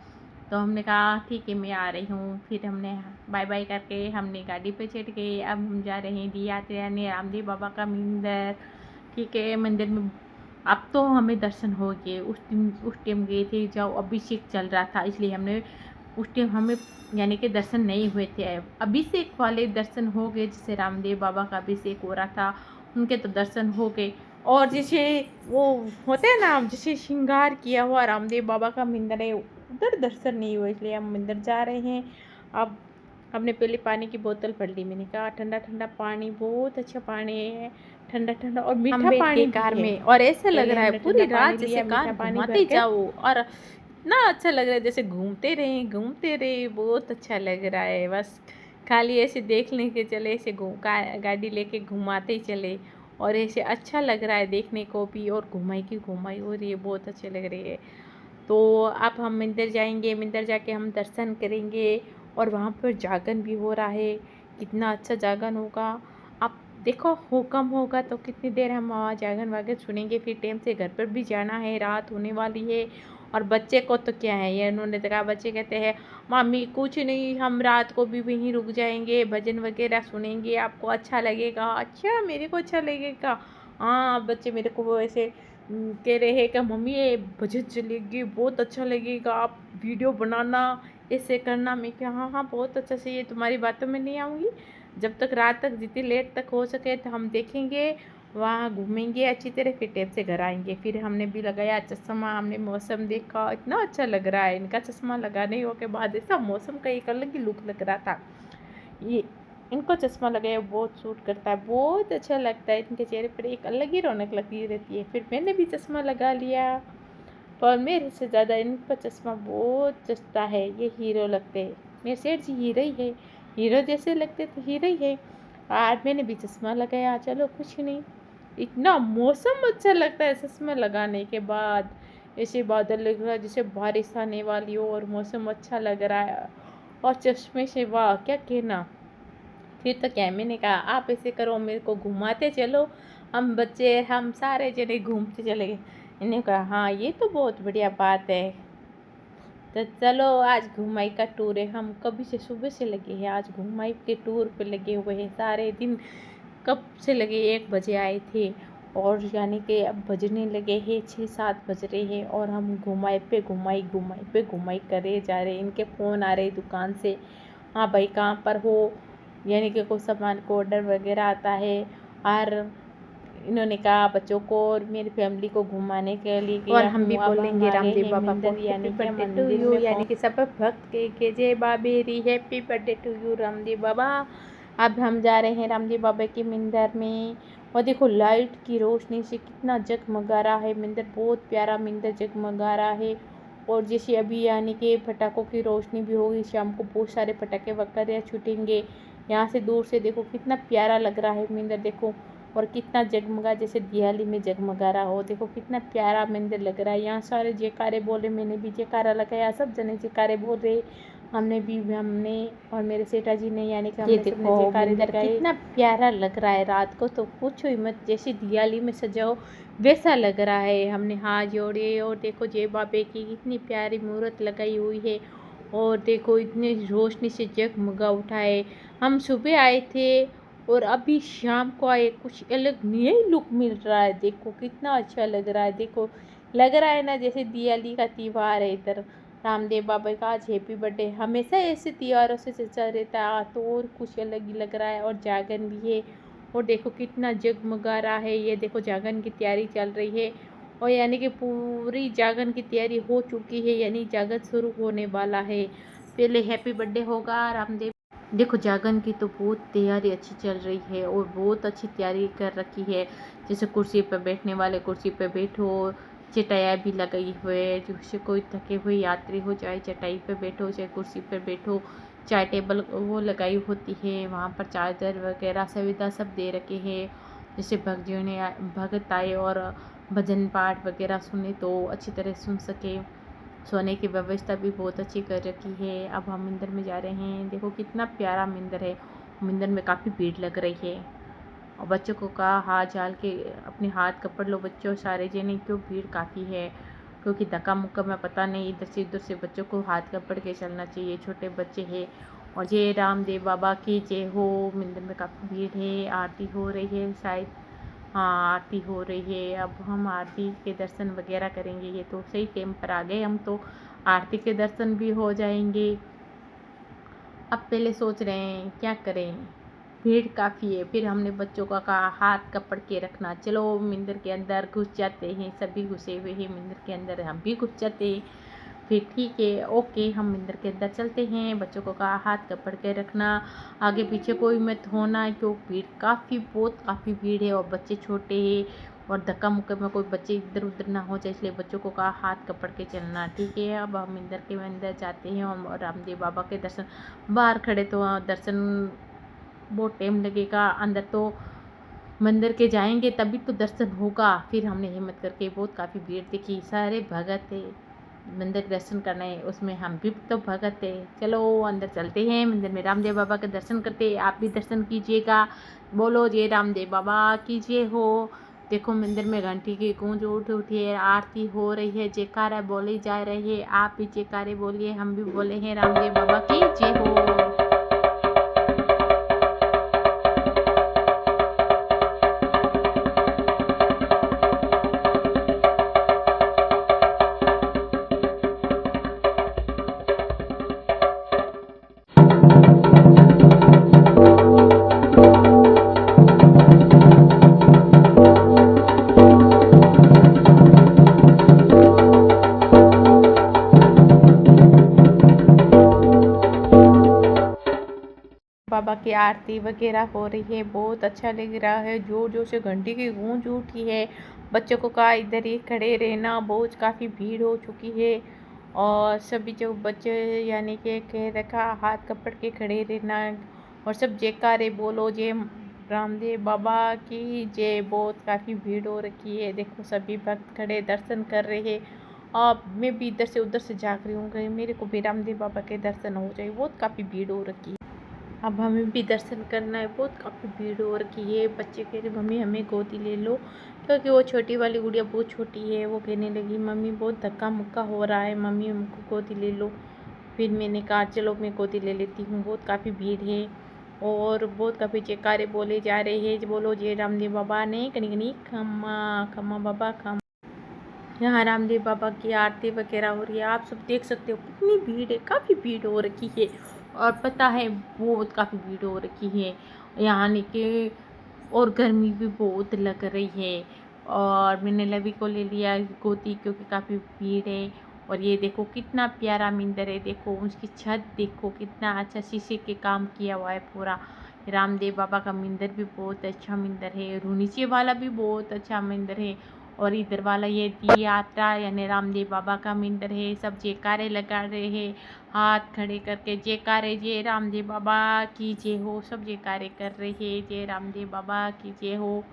तो हमने कहा ठीक है मैं आ रही हूँ। फिर हमने बाय बाय करके हमने गाड़ी पे चढ़ गए। अब हम जा रहे हैं दी यात्रा ने रामदेव बाबा का मंदिर। ठीक है, मंदिर में अब तो हमें दर्शन हो गए। उस टाइम गए थे जब अभिषेक चल रहा था, इसलिए हमने उस टाइम हमें यानी कि दर्शन नहीं हुए थे। अभिषेक वाले दर्शन हो गए, जैसे रामदेव बाबा का अभिषेक हो रहा था उनके तो दर्शन हो गए। और जैसे वो होते हैं ना, जैसे श्रृंगार किया हुआ रामदेव बाबा का मंदिर है, उधर दर्शन नहीं हुआ, इसलिए हम मंदिर जा रहे हैं। अब हमने पहले पानी की बोतल भर ली। मैंने कहा ठंडा ठंडा पानी, बहुत अच्छा पानी है, ठंडा ठंडा और मीठा पानी कार में। और ऐसा लग रहा है पूरी रात जैसे कार घुमाते जाओ, और इतना अच्छा लग रहा है जैसे घूमते रहे, बहुत अच्छा लग रहा है। बस खाली ऐसे देखने के चले, ऐसे गाड़ी लेके घुमाते ही चले, और ऐसे अच्छा लग रहा है देखने को भी, और घुमाई की घुमाई हो रही है, बहुत अच्छे लग रही है। तो अब हम मंदिर जाएंगे, मंदिर जाके हम दर्शन करेंगे। और वहाँ पर जागरण भी हो रहा है, कितना अच्छा जागरण होगा। आप देखो हुक्म होगा तो कितनी देर हम वहाँ जागरण वागरण सुनेंगे, फिर टाइम से घर पर भी जाना है, रात होने वाली है। और बच्चे को तो क्या है, ये उन्होंने तो कहा, बच्चे कहते हैं मम्मी कुछ नहीं, हम रात को भी वहीं रुक जाएंगे, भजन वगैरह सुनेंगे, आपको अच्छा लगेगा। अच्छा, मेरे को अच्छा लगेगा। हाँ, बच्चे मेरे को वो ऐसे कह रहे हैं कि मम्मी ये भजन चलेगी, बहुत अच्छा लगेगा, आप वीडियो बनाना, ऐसे करना। मैं क्या, हाँ हाँ बहुत अच्छा से, ये तुम्हारी बातों में नहीं आऊँगी। जब तक रात तक जितनी लेट तक हो सके तो हम देखेंगे, वहाँ घूमेंगे अच्छी तरह, फिर टाइम से घर आएंगे। फिर हमने भी लगाया चश्मा, हमने मौसम देखा, इतना अच्छा लग रहा है। इनका चश्मा लगाने हो के बाद ऐसा मौसम का एक अलग ही लुक लग रहा था। ये इनको चश्मा लगाया बहुत सूट करता है, बहुत अच्छा लगता है, इनके चेहरे पर एक अलग ही रौनक लगी रहती है। फिर मैंने भी चश्मा लगा लिया, पर मेरे से ज़्यादा इन पर चश्मा बहुत जचता है, ये हीरो लगते हैं। मेरे सेठ जी हीरो ही है, हीरो जैसे लगते तो हीरो ही है। आज मैंने भी चश्मा लगाया, चलो कुछ नहीं, इतना मौसम अच्छा लगता है चश्मा लगाने के बाद। ऐसे बादल लग रहा है जैसे बारिश आने वाली हो, और मौसम अच्छा लग रहा है, और चश्मे से वाह क्या कहना। फिर तो क्या है, मैंने कहा आप ऐसे करो, मेरे को घुमाते चलो, हम बच्चे हम सारे जने घूमते चले गए। इन्हें कहा हाँ ये तो बहुत बढ़िया बात है, तो चलो आज घुमाई का टूर है। हम कभी से सुबह से लगे हैं, आज घुमाई के टूर पे लगे हुए हैं सारे दिन। कब से लगे, 1 बजे आए थे, और यानी कि अब बजने लगे हैं 6-7 बज रहे हैं, और हम घुमाई पे घुमाई करे जा रहे हैं। इनके फ़ोन आ रहे दुकान से, हाँ भाई कहाँ पर हो, यानी कि कोई सामान को ऑर्डर वगैरह आता है। और इन्होंने कहा बच्चों को और मेरी फैमिली को घुमाने के लिए कि और हम भी बोलेंगे रामदेव बाबा को यानी कि मंदिर में, यानी कि सब भक्त के जय बाबेरी, happy birthday to you Ramdev Baba. अब हम जा रहे हैं रामदेव बाबा के मंदिर में, और देखो लाइट की रोशनी से कितना जगमगा रहा है मंदिर, बहुत प्यारा मंदिर जगमगा रहा है। और जैसे अभी यानी कि पटाखों की रोशनी भी होगी, शाम को बहुत सारे पटाखे वगैरह छूटेंगे। यहाँ से दूर से देखो कितना प्यारा लग रहा है मंदिर, देखो और कितना जगमगा, जैसे दिवाली में जगमगा रहा हो। देखो कितना प्यारा मंदिर लग रहा है। यहाँ सारे जयकारे बोले, मैंने भी जयकारा लगाया, सब जने जयकारे बोल रहे, हमने और मेरे सेठा जी ने, यानी कि हमने सबने जयकारे लगाए। कितना प्यारा लग रहा है, रात को तो पूछो ही मत, जैसे दिवाली में सजाओ वैसा लग रहा है। हमने हाथ जोड़े, और देखो जय बाबे की कितनी प्यारी मूर्त लगाई हुई है, और देखो इतनी रोशनी से जगमगा उठा है। हम सुबह आए थे और अभी शाम को आए, कुछ अलग नया ही लुक मिल रहा है। देखो कितना अच्छा लग रहा है, देखो लग रहा है ना जैसे दिवाली का त्यौहार है इधर। रामदेव बाबा का आज हैप्पी बर्थडे, हमेशा ऐसे त्योहारों से सजा रहता है, तो और कुछ अलग ही लग रहा है। और जागरण भी है, और देखो कितना जगमगा रहा है। ये देखो जागरण की तैयारी चल रही है, और यानी कि पूरी जागरण की तैयारी हो चुकी है, यानी जागरण शुरू होने वाला है। पहले हैप्पी बर्थडे होगा रामदेव। देखो जागरण की तो बहुत तैयारी अच्छी चल रही है, और बहुत अच्छी तैयारी कर रखी है। जैसे कुर्सी पर बैठने वाले कुर्सी पर बैठो, चटाइयाँ भी लगाई हुई है, जैसे कोई थके हुए यात्री हो, चाहे चटाई पर बैठो चाहे कुर्सी पर बैठो, चाय टेबल वो लगाई होती है, वहाँ पर चार्जर वगैरह सुविधा सब दे रखे हैं। जैसे भगत आए और भजन पाठ वगैरह सुने तो अच्छी तरह सुन सके। सोने की व्यवस्था भी बहुत अच्छी कर रखी है। अब हम मंदिर में जा रहे हैं, देखो कितना प्यारा मंदिर है। मंदिर में काफ़ी भीड़ लग रही है, और बच्चों को कहा हाथ झाल के अपने हाथ कपड़ लो बच्चों सारे जने, क्यों भीड़ काफ़ी है, क्योंकि धक्का मुक्का में पता नहीं, इधर से उधर से बच्चों को हाथ कपड़ के चलना चाहिए, छोटे बच्चे हैं। और जय रामदेव बाबा की जय हो। मंदिर में काफ़ी भीड़ है, आरती हो रही है शायद, हाँ आरती हो रही है। अब हम आरती के दर्शन वगैरह करेंगे, ये तो सही टाइम पर आ गए हम, तो आरती के दर्शन भी हो जाएंगे। अब पहले सोच रहे हैं क्या करें, भीड़ काफ़ी है। फिर हमने बच्चों का कहा हाथ कपड़ के रखना, चलो मंदिर के अंदर घुस जाते हैं, सभी घुसे हुए हैं मंदिर के अंदर, हम भी घुस जाते हैं। फिर ठीक है ओके, हम मंदिर के अंदर चलते हैं। बच्चों को कहा हाथ कपड़ के रखना, आगे पीछे कोई मत होना, क्योंकि भीड़ काफ़ी भीड़ है, और बच्चे छोटे हैं, और धक्का मुक्के में कोई बच्चे इधर उधर ना हो जाए, इसलिए बच्चों को कहा हाथ कपड़ के चलना। ठीक है, अब हम मंदिर के अंदर जाते हैं, और रामदेव बाबा के दर्शन, बाहर खड़े तो दर्शन बहुत टाइम लगेगा, अंदर तो मंदिर के जाएंगे तभी तो दर्शन होगा। फिर हमने हिम्मत करके, बहुत काफ़ी भीड़ देखी, सारे भगत थे, मंदिर दर्शन करना है, उसमें हम भी तो भगत थे। चलो अंदर चलते हैं, मंदिर में रामदेव बाबा के दर्शन करते हैं। आप भी दर्शन कीजिएगा, बोलो जय रामदेव बाबा कीजिए हो। देखो मंदिर में घंटी की गूंज उठ उठी है, आरती हो रही है, जयकारा बोली जा रही है। आप भी जयकारे बोलिए, हम भी बोले हैं रामदेव बाबा की जय हो। बाबा की आरती वगैरह हो रही है, बहुत अच्छा लग रहा है। जोर जोर से घंटी की गूंज उठी है। बच्चों को कहा इधर ही खड़े रहना, बहुत काफ़ी भीड़ हो चुकी है। और सभी जो बच्चे यानी कि कह रखा हाथ कपड़ के खड़े रहना, और सब जयकारे बोलो, जय रामदेव बाबा की जय। बहुत काफ़ी भीड़ हो रखी है। देखो सभी भक्त खड़े दर्शन कर रहे हैं। अब मैं भी इधर से उधर से झाँक रही हूँ, मेरे को भी रामदेव बाबा के दर्शन हो जाए। बहुत काफ़ी भीड़ हो रखी है। अब हमें भी दर्शन करना है। बहुत काफ़ी भीड़ हो रखी है। बच्चे कह रहे मम्मी हमें गोदी ले लो, क्योंकि वो छोटी वाली गुड़िया बहुत छोटी है। वो कहने लगी मम्मी बहुत धक्का मुक्का हो रहा है, मम्मी हमको गोदी ले लो। फिर मैंने कहा चलो मैं गोदी ले लेती हूँ। बहुत काफ़ी भीड़ है और बहुत काफ़ी जयकारे बोले जा रहे हैं। बोलो जय रामदेव बाबा ने कनी खम्मा खम्मा बाबा खम्मा। यहाँ रामदेव बाबा की आरती वगैरह हो रही है। आप सब देख सकते हो कितनी भीड़ है, काफ़ी भीड़ हो रखी है। और पता है बहुत काफ़ी भीड़ हो रखी है यहाँ के, और गर्मी भी बहुत लग रही है। और मैंने लवी को ले लिया गोदी, क्योंकि काफ़ी भीड़ है। और ये देखो कितना प्यारा मंदिर है। देखो उसकी छत देखो कितना अच्छा शीशे के काम किया हुआ है पूरा। रामदेव बाबा का मंदिर भी बहुत अच्छा मंदिर है। और नीचे वाला भी बहुत अच्छा मंदिर है। और इधर वाला ये यात्रा यानी रामदेव बाबा का मंदिर है। सब जयकारे लगा रहे हैं, हाथ खड़े करके जयकारे जय रामदेव बाबा की जय हो। सब जयकारे कर रहे हैं, जय रामदेव बाबा की जय हो।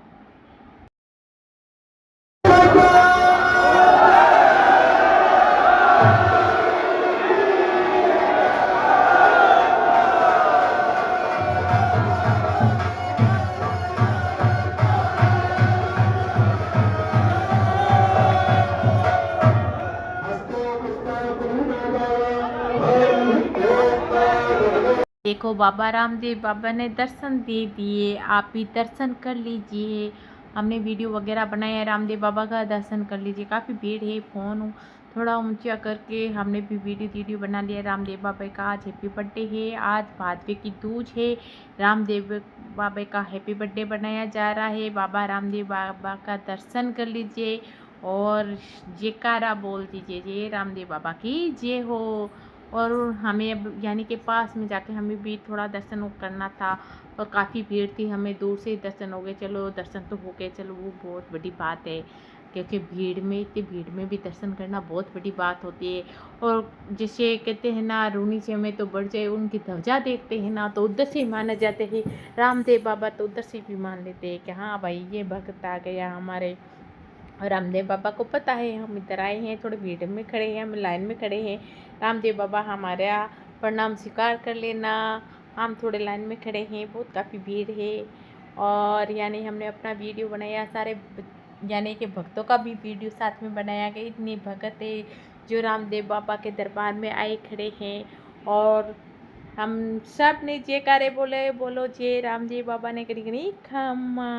देखो बाबा रामदेव बाबा ने दर्शन दे दिए, आप भी दर्शन कर लीजिए। हमने वीडियो वगैरह बनाया, रामदेव बाबा का दर्शन कर लीजिए। काफ़ी भीड़ है, फ़ोन थोड़ा ऊंचा करके हमने भी वीडियो बना लिया। रामदेव बाबा का आज हैप्पी बर्थडे है, आज भादवे की दूज है। रामदेव बाबा का हैप्पी बर्थडे बनाया जा रहा है। बाबा रामदेव बाबा का दर्शन कर लीजिए और जयकारा बोल दीजिए, जय रामदेव बाबा की जय हो। और हमें अब यानी कि पास में जाके हमें भी थोड़ा दर्शन करना था, और काफ़ी भीड़ थी, हमें दूर से ही दर्शन हो गए। चलो दर्शन तो हो गए, चलो वो बहुत बड़ी बात है, क्योंकि भीड़ में इतनी भीड़ में भी दर्शन करना बहुत बड़ी बात होती है। और जैसे कहते हैं ना, रूनी से हमें तो बढ़ जाए, उनकी ध्वजा देखते हैं ना तो उधर से ही माने जाते हैं। रामदेव बाबा तो उधर से भी मान लेते हैं कि हाँ भाई ये भक्त आ गया हमारे। और रामदेव बाबा को पता है हम इधर आए हैं, थोड़े भीड़ में खड़े हैं, हम लाइन में खड़े हैं। रामदेव बाबा हमारा प्रणाम स्वीकार कर लेना। हम थोड़े लाइन में खड़े हैं, बहुत काफ़ी भीड़ है। और यानी हमने अपना वीडियो बनाया, सारे यानी कि भक्तों का भी वीडियो साथ में बनाया गया। इतने भक्त है जो रामदेव बाबा के दरबार में आए खड़े हैं। और हम सब ने जयकारे बोले, बोलो जय रामदेव बाबा ने करी खम्मा।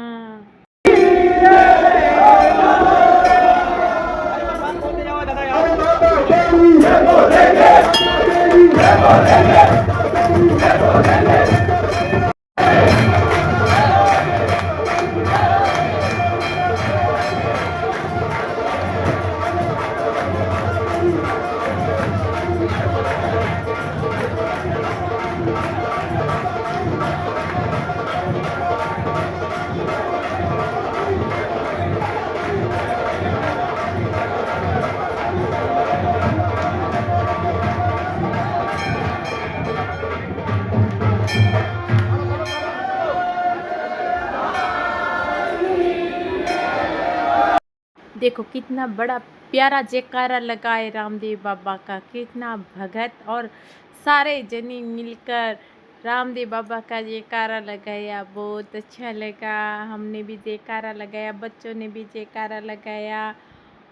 देखो कितना बड़ा प्यारा जयकारा लगा है रामदेव बाबा का, कितना भगत और सारे जनी मिलकर रामदेव बाबा का जयकारा लगाया, बहुत अच्छा लगा। हमने भी जयकारा लगाया, बच्चों ने भी जयकारा लगाया।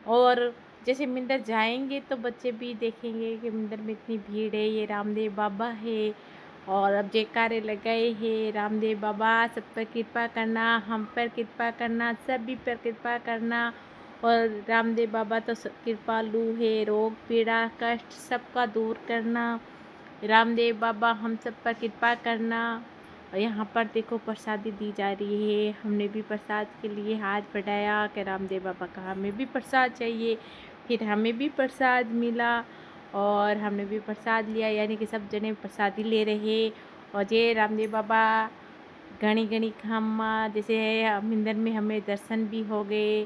और जैसे मंदिर जाएंगे तो बच्चे भी देखेंगे कि मंदिर में इतनी भीड़ है, ये रामदेव बाबा है। और अब जयकारे लगाए हैं, रामदेव बाबा सब पर कृपा करना, हम पर कृपा करना, सभी पर कृपा करना। और रामदेव बाबा तो कृपालु है, रोग पीड़ा कष्ट सबका दूर करना। रामदेव बाबा हम सब पर कृपा करना। और यहाँ पर देखो प्रसादी दी जा रही है, हमने भी प्रसाद के लिए हाथ बढ़ाया कि रामदेव बाबा का हमें भी प्रसाद चाहिए। फिर हमें भी प्रसाद मिला और हमने भी प्रसाद लिया, यानी कि सब जने प्रसादी ले रहे। और जय रामदेव बाबा घणी घणी खम्मा, जैसे मंदिर में हमें दर्शन भी हो गए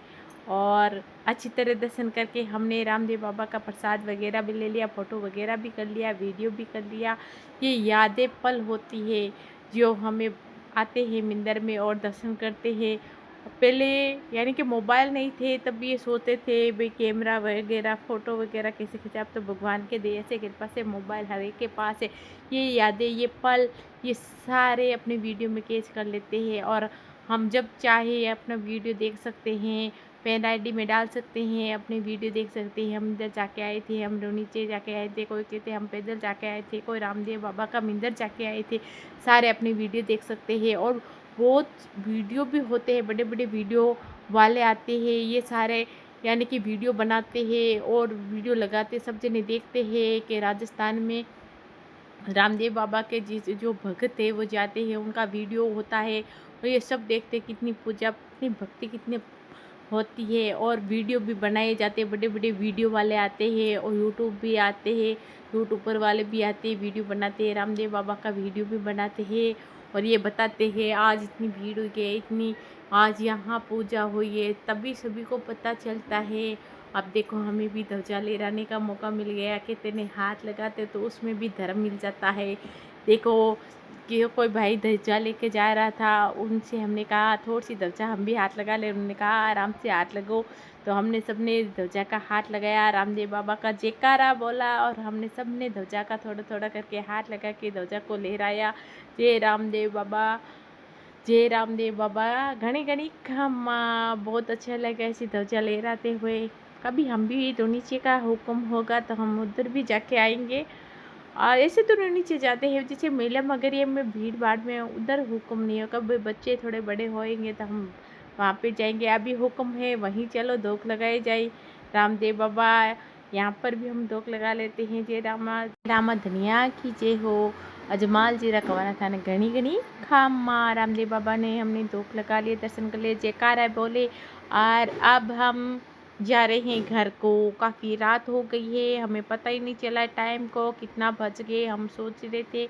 और अच्छी तरह दर्शन करके हमने रामदेव बाबा का प्रसाद वगैरह भी ले लिया, फ़ोटो वगैरह भी कर लिया, वीडियो भी कर लिया। ये यादें पल होती है जो हमें आते हैं मंदिर में और दर्शन करते हैं। पहले यानी कि मोबाइल नहीं थे तब ये सोचते थे भाई कैमरा वगैरह फ़ोटो वगैरह कैसे खींचे। अब तो भगवान के दया से कृपा से मोबाइल हर एक के पास है। ये यादें ये पल ये सारे अपने वीडियो में कैच कर लेते हैं और हम जब चाहे अपना वीडियो देख सकते हैं, पेन आईडी में डाल सकते हैं, अपने वीडियो देख सकते हैं। हम इधर जाके आए थे, हम नीचे जाके आए थे, कोई कहते हम पैदल जाके आए थे, कोई रामदेव बाबा का मंदिर जाके आए थे। सारे अपनी वीडियो देख सकते हैं और बहुत वीडियो भी होते हैं, बड़े बड़े वीडियो वाले आते हैं ये सारे, यानी कि वीडियो बनाते हैं और वीडियो लगाते सब जने देखते हैं कि राजस्थान में रामदेव बाबा के जिस जो भक्त है वो जाते हैं, उनका वीडियो होता है और ये सब देखते हैं कितनी पूजा कितनी भक्ति कितनी होती है। और वीडियो भी बनाए जाते हैं, बड़े बड़े वीडियो वाले आते हैं और यूट्यूब भी आते हैं, यूट्यूबर वाले भी आते हैं, वीडियो बनाते हैं, रामदेव बाबा का वीडियो भी बनाते हैं और ये बताते हैं आज इतनी भीड़ हुई है, इतनी आज यहाँ पूजा हुई है, तभी सभी को पता चलता है। अब देखो हमें भी ध्वजा लहराने का मौका मिल गया, कहते ने हाथ लगाते तो उसमें भी धर्म मिल जाता है। देखो कि कोई भाई ध्वजा लेके जा रहा था, उनसे हमने कहा थोड़ी सी ध्वजा हम भी हाथ लगा ले, उन्होंने कहा आराम से हाथ लगाओ। तो हमने सबने ध्वजा का हाथ लगाया, रामदेव बाबा का जयकारा बोला और हमने सबने ध्वजा का थोड़ा थोड़ा करके हाथ लगा के ध्वजा को लहराया। जय रामदेव बाबा, जय रामदेव बाबा घनी घनी खम्मा। बहुत अच्छा लगा ऐसी ध्वजा लहराते हुए। कभी हम भी तो नीचे का हुक्म होगा तो हम उधर भी जाके आएंगे। और ऐसे तो नीचे जाते हैं जैसे मेला मगरिया में भीड़ भाड़ में उधर हुक्म नहीं होगा, कभी बच्चे थोड़े बड़े होएंगे तो हम वहाँ पे जाएंगे। अभी हुक्म है वहीं चलो धोख लगाए जाए रामदेव बाबा, यहाँ पर भी हम धोख लगा लेते हैं। जय रामा रामा धनिया की जय हो, अजमाल जीरा कवाना था घनी घनी खामा। रामदेव बाबा ने हमने धोख लगा लिए, दर्शन कर लिए, जयकारा बोले और अब हम जा रहे हैं घर को। काफ़ी रात हो गई है, हमें पता ही नहीं चला टाइम को कितना बज गए। हम सोच रहे थे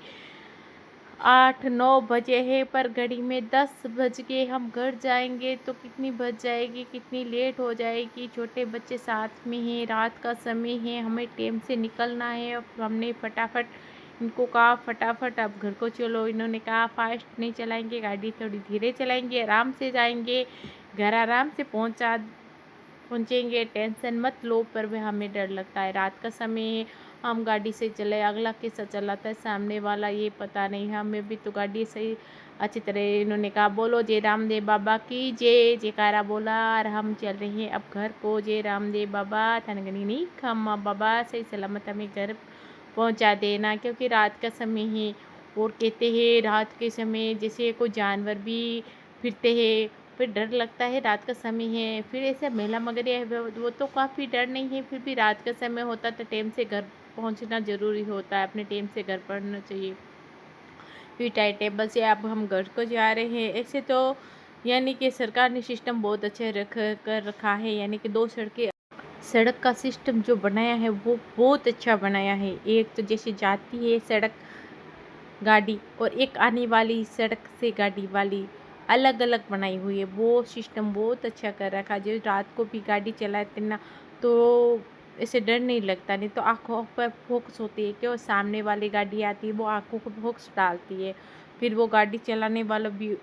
8-9 बजे है पर घड़ी में 10 बज गए। हम घर जाएंगे तो कितनी बज जाएगी, कितनी लेट हो जाएगी, छोटे बच्चे साथ में हैं, रात का समय है, हमें टाइम से निकलना है। अब हमने फटाफट इनको कहा फटाफट अब घर को चलो। इन्होंने कहा फास्ट नहीं चलाएंगे गाड़ी, थोड़ी धीरे चलाएंगे, आराम से जाएंगे, घर आराम से पहुँचेंगे, टेंशन मत लो। पर वह हमें डर लगता है, रात का समय है, हम गाड़ी से चले, अगला कैसा चलाता है सामने वाला ये पता नहीं, हमें भी तो गाड़ी सही अच्छी तरह। इन्होंने कहा बोलो जय रामदेव बाबा की जय, जयकारा बोला और हम चल रहे हैं अब घर को। जय रामदेव बाबा थनगनी नहीं खम्मा बाबा, सही सलामत हमें घर पहुंचा देना, क्योंकि रात का समय है। और कहते हैं रात के समय जैसे कोई जानवर भी फिरते हैं, फिर डर लगता है, रात का समय है। फिर ऐसे मेला मगर वो तो काफ़ी डर नहीं है, फिर भी रात का समय होता तो टाइम से घर पहुंचना ज़रूरी होता है, अपने टाइम से घर पहुंचना चाहिए। फिर टाइम टेबल से अब हम घर को जा रहे हैं। ऐसे तो यानी कि सरकार ने सिस्टम बहुत अच्छे रख कर रखा है, यानी कि 2 सड़कें, सड़क का सिस्टम जो बनाया है वो बहुत अच्छा बनाया है। एक तो जैसे जाती है सड़क गाड़ी और एक आने वाली सड़क से गाड़ी वाली अलग अलग बनाई हुई है, वो सिस्टम बहुत अच्छा कर रखा है। जो रात को भी गाड़ी चलाते ना तो ऐसे डर नहीं लगता, नहीं तो आँखों पर फोकस होती है कि वो सामने वाली गाड़ी आती है, वो आँखों को फोकस डालती है, फिर वो गाड़ी चलाने वाला भी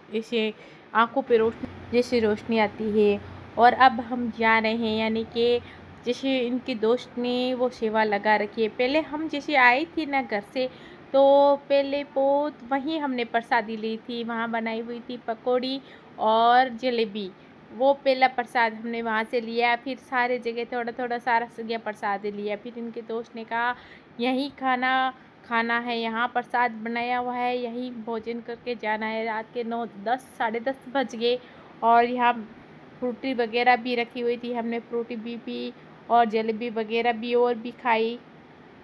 ऐसे आँखों पे रोशनी जैसे रोशनी आती है। और अब हम जा रहे हैं, यानी कि जैसे इनके दोस्त ने वो सेवा लगा रखी है। पहले हम जैसे आए थे ना घर से, तो पहले बहुत वहीं हमने प्रसादी ली थी, वहाँ बनाई हुई थी पकौड़ी और जलेबी। वो पहला प्रसाद हमने वहाँ से लिया, फिर सारे जगह थोड़ा थोड़ा सारा जगह प्रसाद लिया। फिर इनके दोस्त ने कहा यहीं खाना खाना है, यहाँ प्रसाद बनाया हुआ है, यहीं भोजन करके जाना है। रात के 9-10 साढ़े 10 बज गए और यहाँ फ्रूटी वगैरह भी रखी हुई थी, हमने फ्रूटी भी पी और जलेबी वगैरह भी और भी खाई।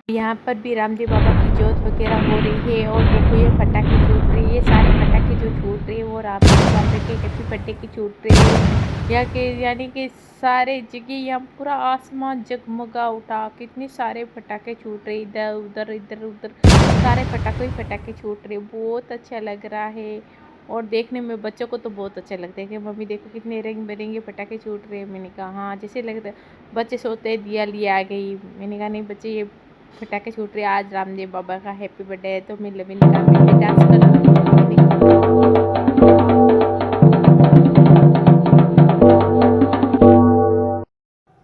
यहाँ पर भी रामदेव बाबा की जोत वगैरह हो रही है और देखो ये पटाखे छूट रही है, ये सारे पटाखे जो छूट रहे हैं वो रामदेव बाबा के हैप्पी बर्थडे की छूट रही है। यहाँ के यानी कि सारे जगह यहाँ पूरा आसमान जगमगा उठा, कितने सारे पटाखे छूट रहे, इधर उधर सारे पटाखे ही पटाखे छूट रहे, बहुत अच्छा लग रहा है। और देखने में बच्चों को तो बहुत अच्छा लगता है कि मम्मी देखो कितने रंग बिरंगे पटाखे छूट रहे हैं। मैंने कहा हाँ, जैसे लगता है बच्चे सोते दिया लिया आ गई। मैंने कहा नहीं बच्चे ये पटाखे छूट रहे, आज रामदेव बाबा का हैप्पी बर्थडे है। तो मैं लविन का मैं भी डांस कर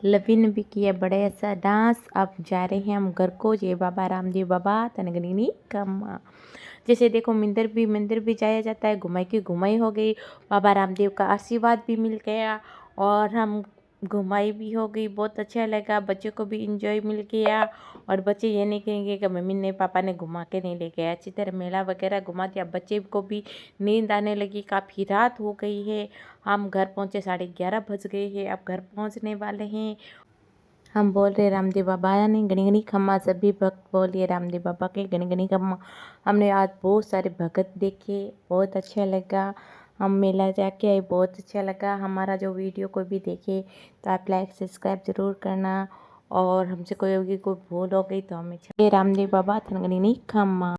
लविन भी किया बड़ा ऐसा डांस। अब जा रहे हैं हम घर को। जय बाबा रामदेव बाबा तनगनी कम्मा। जैसे देखो मंदिर भी जाया जाता है, घुमाई की घुमाई हो गई, बाबा रामदेव का आशीर्वाद भी मिल गया और हम घुमाई भी हो गई, बहुत अच्छा लगा, बच्चों को भी इंजॉय मिल गया। और बच्चे ये नहीं कहेंगे कि मम्मी ने पापा ने घुमा के नहीं ले गया, अच्छी तरह मेला वगैरह घुमा दिया। बच्चे को भी नींद आने लगी, काफ़ी रात हो गई है। हम घर पहुँचे 11:30 बज गए हैं, अब घर पहुँचने वाले हैं। हम बोल रहे रामदेव बाबा आया नहीं, गणी गणी खम्मा। सभी भक्त बोलिए रामदेव बाबा के गणी गणी खम्मा। हमने आज बहुत सारे भगत देखे, बहुत अच्छा लगा। हम मेला जाके आए, बहुत अच्छा लगा। हमारा जो वीडियो कोई भी देखे तो आप लाइक सब्सक्राइब ज़रूर करना। और हमसे कोई भूल हो गई तो हमें रामदेव बाबा गणी गणी खम्मा।